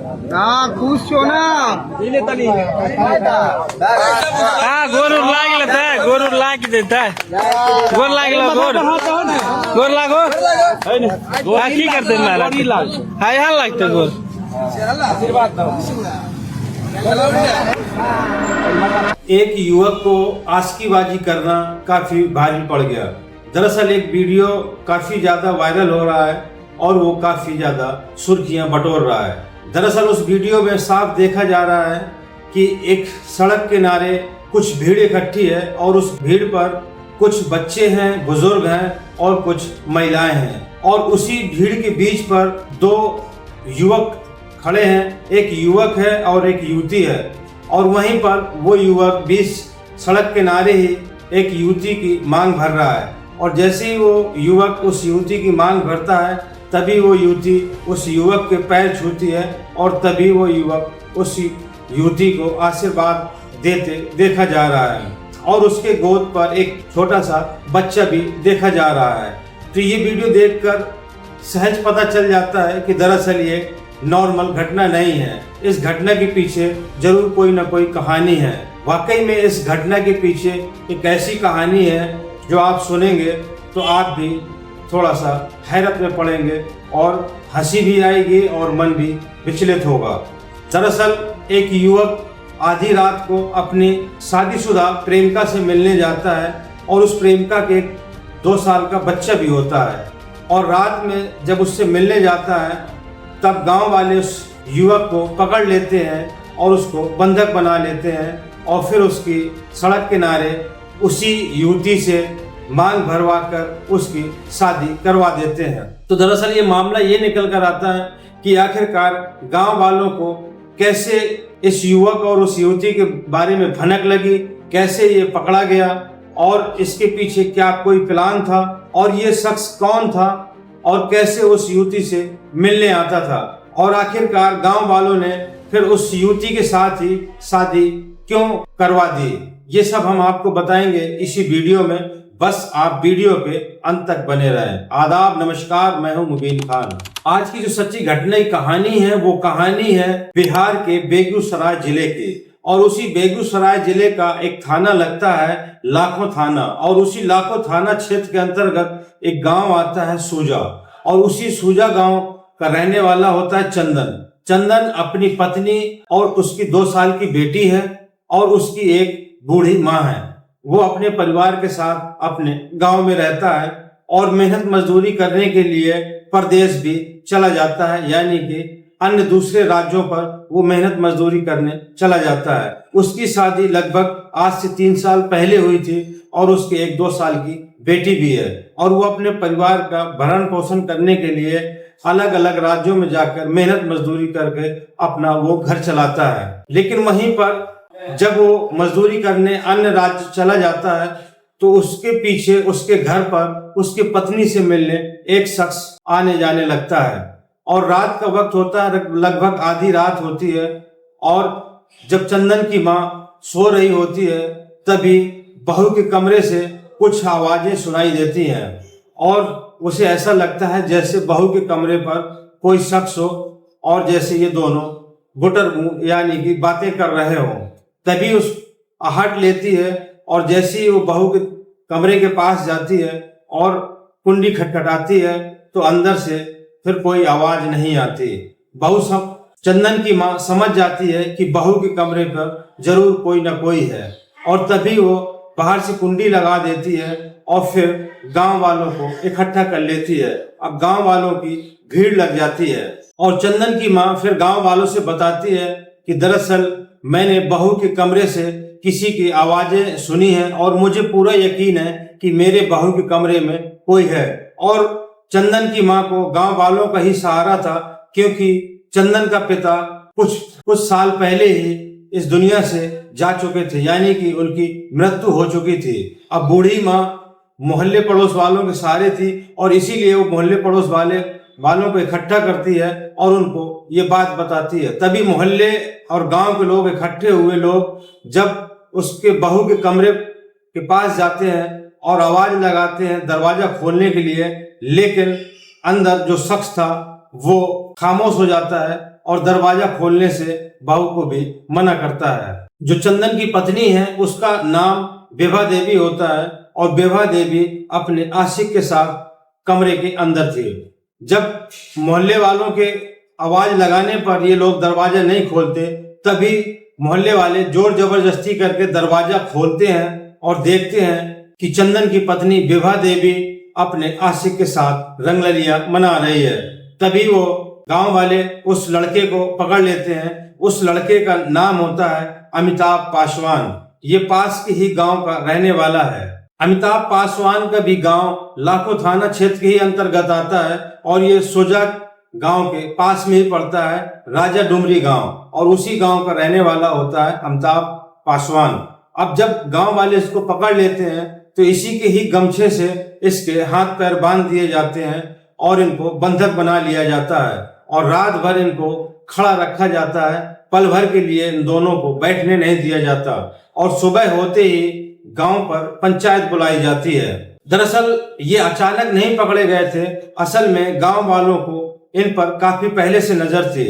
ಕೂಸು गोरूर लागले त गोरूर लागिदे त गोर लागला गोर गोर लागो हैन की करते माला हाय हाल लागते गोर एक युवक को आस्कीबाजी करना काफी भारी पड़ गया। दरअसल एक वीडियो काफी ज्यादा वायरल हो रहा है और वो काफी ज्यादा सुर्खियां बटोर रहा है। दरअसल उस वीडियो में साफ देखा जा रहा है कि एक सड़क किनारे कुछ भीड़ इकट्ठी है और उस भीड़ पर कुछ बच्चे हैं, बुजुर्ग हैं और कुछ महिलाएं हैं और उसी भीड़ के बीच पर दो युवक खड़े हैं। एक युवक है और एक युवती है और वहीं पर वो युवक बीच सड़क किनारे ही एक युवती की मांग भर रहा है और जैसे ही वो युवक उस युवती की मांग भरता है तभी वो युवती उस युवक के पैर छूती है और तभी वो युवक उस युवती को आशीर्वाद देते देखा जा रहा है और उसके गोद पर एक छोटा सा बच्चा भी देखा जा रहा है। तो ये वीडियो देखकर सहज पता चल जाता है कि दरअसल ये नॉर्मल घटना नहीं है। इस घटना के पीछे जरूर कोई ना कोई कहानी है। वाकई में इस घटना के पीछे एक ऐसी कहानी है जो आप सुनेंगे तो आप भी थोड़ा सा हैरत में पड़ेंगे और हंसी भी आएगी और मन भी विचलित होगा। दरअसल एक युवक आधी रात को अपनी शादीशुदा प्रेमिका से मिलने जाता है और उस प्रेमिका के 2 साल का बच्चा भी होता है और रात में जब उससे मिलने जाता है तब गांव वाले उस युवक को पकड़ लेते हैं और उसको बंधक बना लेते हैं और फिर उसकी सड़क किनारे उसी युवती से मांग भरवा कर उसकी शादी करवा देते हैं। तो दरअसल ये मामला ये निकल कर आता है कि आखिरकार गांव वालों को कैसे इस युवक और उस युवती के बारे में भनक लगी, कैसे ये पकड़ा गया और इसके पीछे क्या कोई प्लान था और ये शख्स कौन था और कैसे उस युवती से मिलने आता था और आखिरकार गांव वालों ने फिर उस युवती के साथ ही शादी क्यों करवा दी, ये सब हम आपको बताएंगे इसी वीडियो में। बस आप वीडियो के अंत तक बने रहें। आदाब, नमस्कार, मैं हूं मुबीन खान। आज की जो सच्ची घटना की कहानी है वो कहानी है बिहार के बेगूसराय जिले की और उसी बेगूसराय जिले का एक थाना लगता है लाखों थाना और उसी लाखों थाना क्षेत्र के अंतर्गत एक गांव आता है सूजा और उसी सूजा गांव का रहने वाला होता है चंदन। चंदन अपनी पत्नी और उसकी 2 साल की बेटी है और उसकी एक बूढ़ी माँ है। वो अपने परिवार के साथ अपने गांव में रहता है और मेहनत मजदूरी करने के लिए परदेश भी चला जाता है, यानी कि अन्य दूसरे राज्यों पर वो मेहनत मजदूरी करने चला जाता है। उसकी शादी लगभग आज से 3 साल पहले हुई थी और उसके एक 2 साल की बेटी भी है और वो अपने परिवार का भरण पोषण करने के लिए अलग अलग राज्यों में जाकर मेहनत मजदूरी करके अपना वो घर चलाता है। लेकिन वहीं पर जब वो मजदूरी करने अन्य राज्य चला जाता है तो उसके पीछे उसके घर पर उसकी पत्नी से मिलने एक शख्स आने जाने लगता है और रात का वक्त होता है, लगभग आधी रात होती है और जब चंदन की माँ सो रही होती है तभी बहू के कमरे से कुछ आवाजें सुनाई देती हैं और उसे ऐसा लगता है जैसे बहू के कमरे पर कोई शख्स हो और जैसे ये दोनों गुटर यानी कि बातें कर रहे हों। तभी उस आहट लेती है और जैसे ही वो बहू के कमरे के पास जाती है और कुंडी खटखटाती है तो अंदर से फिर कोई आवाज नहीं आती। बहू चंदन की माँ समझ जाती है कि बहू के कमरे पर जरूर कोई ना कोई है और तभी वो बाहर से कुंडी लगा देती है और फिर गांव वालों को इकट्ठा कर लेती है। अब गांव वालों की भीड़ लग जाती है और चंदन की माँ फिर गांव वालों से बताती है कि दरअसल मैंने बहू के कमरे से किसी की आवाजें सुनी हैं और मुझे पूरा यकीन है कि मेरे बहू के कमरे में कोई है। और चंदन की माँ को गांव वालों का ही सहारा था क्योंकि चंदन का पिता कुछ साल पहले ही इस दुनिया से जा चुके थे, यानी कि उनकी मृत्यु हो चुकी थी। अब बूढ़ी माँ मोहल्ले पड़ोस वालों के सहारे थी और इसीलिए वो मोहल्ले पड़ोस वालों को इकट्ठा करती है और उनको ये बात बताती है। तभी मोहल्ले और गांव के लोग इकट्ठे हुए लोग जब उसके बहू के कमरे के पास जाते हैं और आवाज लगाते हैं दरवाजा खोलने के लिए, लेकिन अंदर जो शख्स था वो खामोश हो जाता है और दरवाजा खोलने से बहू को भी मना करता है। जो चंदन की पत्नी है उसका नाम विभा देवी होता है और विभा देवी अपने आशिक के साथ कमरे के अंदर थी। जब मोहल्ले वालों के आवाज लगाने पर ये लोग दरवाजा नहीं खोलते, तभी मोहल्ले वाले जोर जबरदस्ती करके दरवाजा खोलते हैं और देखते हैं कि चंदन की पत्नी विभा देवी अपने आशिक के साथ रंगरलिया मना रही है। तभी वो गांव वाले उस लड़के को पकड़ लेते हैं। उस लड़के का नाम होता है अमिताभ पासवान। ये पास के ही गांव का रहने वाला है। अमिताभ पासवान का भी गांव लाखों थाना क्षेत्र के ही अंतर्गत आता है और ये सोजा गांव के पास में ही पड़ता है, राजा डुमरी गांव, और उसी गांव का रहने वाला होता है अमिताभ पासवान। अब जब गांव वाले इसको पकड़ लेते हैं तो इसी के ही गमछे से इसके हाथ पैर बांध दिए जाते हैं और इनको बंधक बना लिया जाता है और रात भर इनको खड़ा रखा जाता है। पल भर के लिए इन दोनों को बैठने नहीं दिया जाता और सुबह होते ही गांव पर पंचायत बुलाई जाती है। दरअसल ये अचानक नहीं पकड़े गए थे, असल में गांव वालों को इन पर काफी पहले से नजर थी।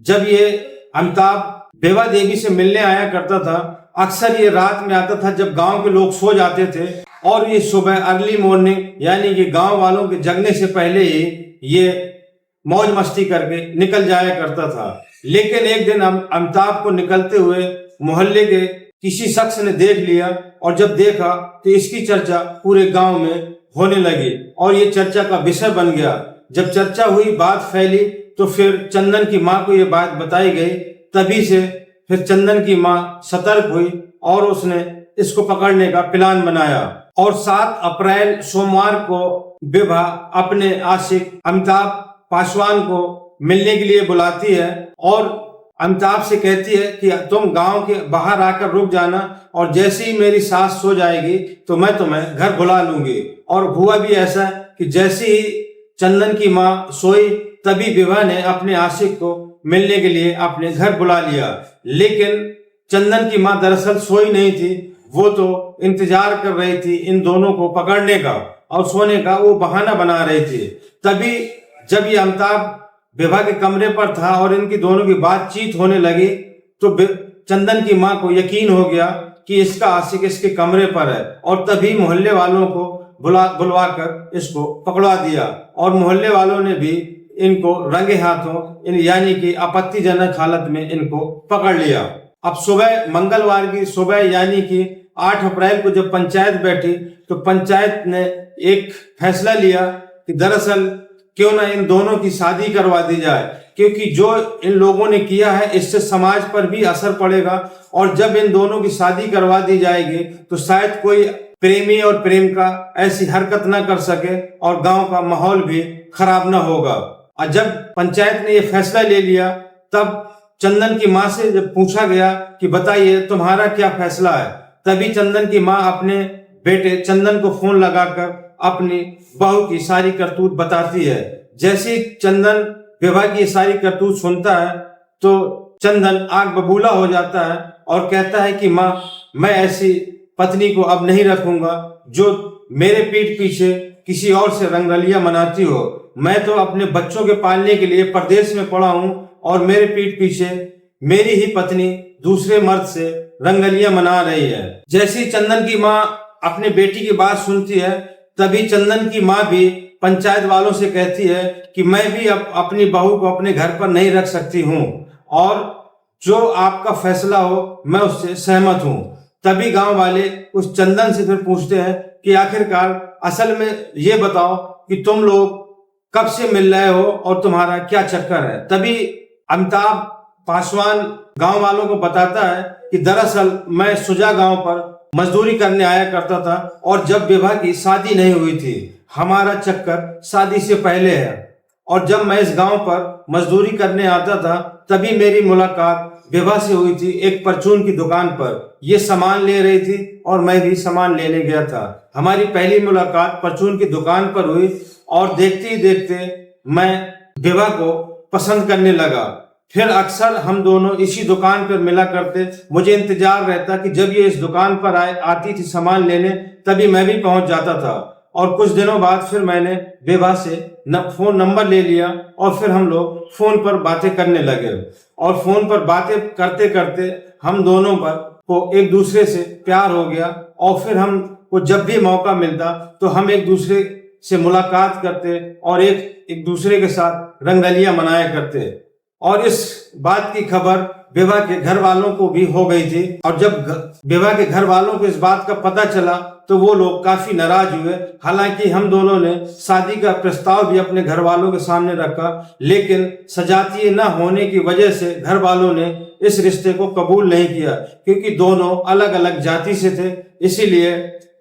जब ये अमिताभ विभा देवी से मिलने आया करता था, अक्सर ये रात में आता था जब गांव के लोग सो जाते थे और ये सुबह अर्ली मॉर्निंग यानी कि गांव वालों के जगने से पहले ही ये मौज मस्ती करके निकल जाया करता था। लेकिन एक दिन अमिताभ को निकलते हुए मोहल्ले के किसी शख्स ने देख लिया और जब देखा तो इसकी चर्चा पूरे गांव में होने लगी और ये चर्चा का विषय बन गया। जब चर्चा हुई, बात फैली, तो फिर चंदन की माँ को ये बात बताई गई। तभी से फिर चंदन की माँ सतर्क हुई और उसने इसको पकड़ने का प्लान बनाया और 7 अप्रैल सोमवार को विभा अपने आशिक अमिताभ पासवान को मिलने के लिए बुलाती है और अमिताभ से कहती है कि तुम गांव के बाहर आकर रुक जाना और जैसे ही मेरी सास सो जाएगी तो मैं तुम्हें घर बुला लूंगी। और हुआ भी ऐसा कि जैसे ही चंदन की माँ सोई तभी विभा ने अपने आशिक को मिलने के लिए अपने घर बुला लिया। लेकिन चंदन की माँ दरअसल सोई नहीं थी, वो तो इंतजार कर रही थी इन दोनों को पकड़ने का और सोने का वो बहाना बना रही थी। तभी जब ये अमिताभ विभा के कमरे पर था और इनकी दोनों की बातचीत होने लगी तो चंदन की माँ को यकीन हो गया कि इसका आशिक इसके कमरे पर है और तभी मोहल्ले वालों को बुलवाकर इसको पकड़वा दिया और मोहल्ले वालों ने भी इनको रंगे हाथों यानी कि आपत्तिजनक हालत में इनको पकड़ लिया। अब सुबह मंगलवार की सुबह यानी कि 8 अप्रैल को जब पंचायत बैठी तो पंचायत ने एक फैसला लिया कि दरअसल क्यों ना इन दोनों की शादी करवा दी जाए, क्योंकि जो इन लोगों ने किया है इससे समाज पर भी असर पड़ेगा और जब इन दोनों की शादी करवा दी जाएगी तो शायद कोई प्रेमी और प्रेमिका ऐसी हरकत ना कर सके और गांव का माहौल भी खराब ना होगा। और जब पंचायत ने ये फैसला ले लिया तब चंदन की माँ से जब पूछा गया कि बताइए तुम्हारा क्या फैसला है, तभी चंदन की माँ अपने बेटे चंदन को फोन लगाकर अपनी बहू की सारी करतूत बताती है। जैसे चंदन विभा की सारी करतूत सुनता है तो चंदन आग बबूला हो जाता है और कहता है कि माँ, मैं ऐसी पत्नी को अब नहीं रखूंगा जो मेरे पीठ पीछे किसी और से रंगरलिया मनाती हो। मैं तो अपने बच्चों के पालने के लिए परदेश में पड़ा हूँ और मेरे पीठ पीछे मेरी ही पत्नी दूसरे मर्द से रंगरलिया मना रही है। जैसी चंदन की माँ अपने बेटी की बात सुनती है तभी चंदन की माँ भी पंचायत वालों से कहती है कि मैं भी अपनी बहू को अपने घर पर नहीं रख सकती हूँ और जो आपका फैसला हो मैं उससे सहमत हूँ। तभी गांव वाले उस चंदन से फिर पूछते हैं कि आखिरकार असल में ये बताओ कि तुम लोग कब से मिल रहे हो और तुम्हारा क्या चक्कर है। तभी अमिताभ पासवान गांव वालों को बताता है कि दरअसल मैं सुजा गांव पर मजदूरी करने आया करता था और जब विभा की शादी नहीं हुई थी, हमारा चक्कर शादी से पहले है और जब मैं इस गांव पर मजदूरी करने आता था तभी मेरी मुलाकात विभा से हुई थी एक परचून की दुकान पर। ये सामान ले रही थी और मैं भी सामान लेने गया था। हमारी पहली मुलाकात परचून की दुकान पर हुई और देखते ही देखते मैं विभा को पसंद करने लगा। फिर अक्सर हम दोनों इसी दुकान पर मिला करते। मुझे इंतजार रहता कि जब ये इस दुकान पर आती थी सामान लेने तभी मैं भी पहुंच जाता था और कुछ दिनों बाद फिर मैंने विभा से फोन नंबर ले लिया और फिर हम लोग फोन पर बातें करने लगे। और फोन पर बातें करते करते हम दोनों पर को एक दूसरे से प्यार हो गया। और फिर हम को जब भी मौका मिलता तो हम एक दूसरे से मुलाकात करते और एक दूसरे के साथ रंगरलियां मनाया करते। और इस बात की खबर विभा के घर वालों को भी हो गई थी। और जब विभा के घर वालों को इस बात का पता चला तो वो लोग काफी नाराज हुए। हालांकि हम दोनों ने शादी का प्रस्ताव भी अपने घर वालों के सामने रखा, लेकिन सजातीय न होने की वजह से घर वालों ने इस रिश्ते को कबूल नहीं किया, क्योंकि दोनों अलग अलग जाति से थे। इसीलिए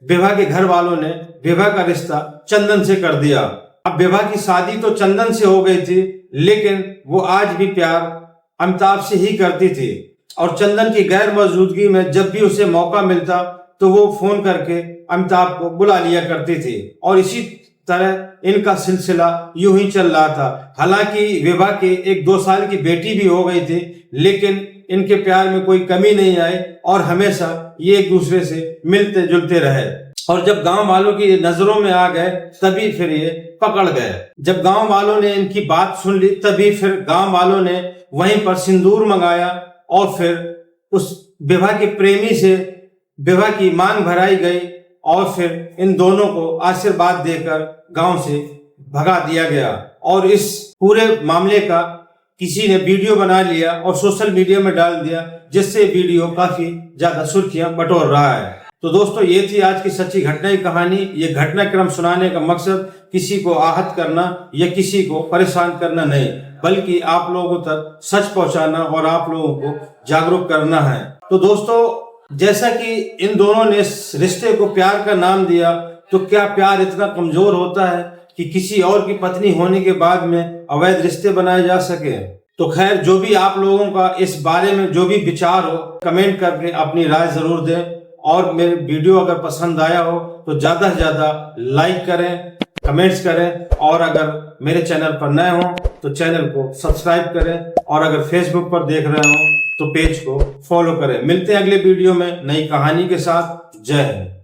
विभा के घर वालों ने विभा का रिश्ता चंदन से कर दिया। अब विभा की शादी तो चंदन से हो गई थी, लेकिन वो आज भी प्यार अमिताभ से ही करती थी। और चंदन की गैर मौजूदगी में जब भी उसे मौका मिलता तो वो फोन करके अमिताभ को बुला लिया करती थी। और इसी तरह इनका सिलसिला यूं ही चल रहा था। हालांकि विभा के 1-2 साल की बेटी भी हो गई थी, लेकिन इनके प्यार में कोई कमी नहीं आई और हमेशा ये एक दूसरे से मिलते जुलते रहे। और जब गांव वालों की नजरों में आ गए तभी फिर ये पकड़ गए। जब गांव वालों ने इनकी बात सुन ली तभी फिर गांव वालों ने वहीं पर सिंदूर मंगाया और फिर उस विभा के प्रेमी से विभा की मांग भराई गई। और फिर इन दोनों को आशीर्वाद देकर गांव से भगा दिया गया। और इस पूरे मामले का किसी ने वीडियो बना लिया और सोशल मीडिया में डाल दिया, जिससे वीडियो काफी ज्यादा सुर्खियां बटोर रहा है। तो दोस्तों, ये थी आज की सच्ची घटना की कहानी। ये घटनाक्रम सुनाने का मकसद किसी को आहत करना या किसी को परेशान करना नहीं, बल्कि आप लोगों तक सच पहुंचाना और आप लोगों को जागरूक करना है। तो दोस्तों, जैसा कि इन दोनों ने इस रिश्ते को प्यार का नाम दिया, तो क्या प्यार इतना कमजोर होता है कि किसी और की पत्नी होने के बाद में अवैध रिश्ते बनाए जा सके? तो खैर, जो भी आप लोगों का इस बारे में जो भी विचार हो, कमेंट करके अपनी राय जरूर दें। और मेरे वीडियो अगर पसंद आया हो तो ज्यादा से ज्यादा लाइक करें, कमेंट्स करें। और अगर मेरे चैनल पर नए हो तो चैनल को सब्सक्राइब करें। और अगर फेसबुक पर देख रहे हो तो पेज को फॉलो करें। मिलते हैं अगले वीडियो में नई कहानी के साथ। जय हिंद।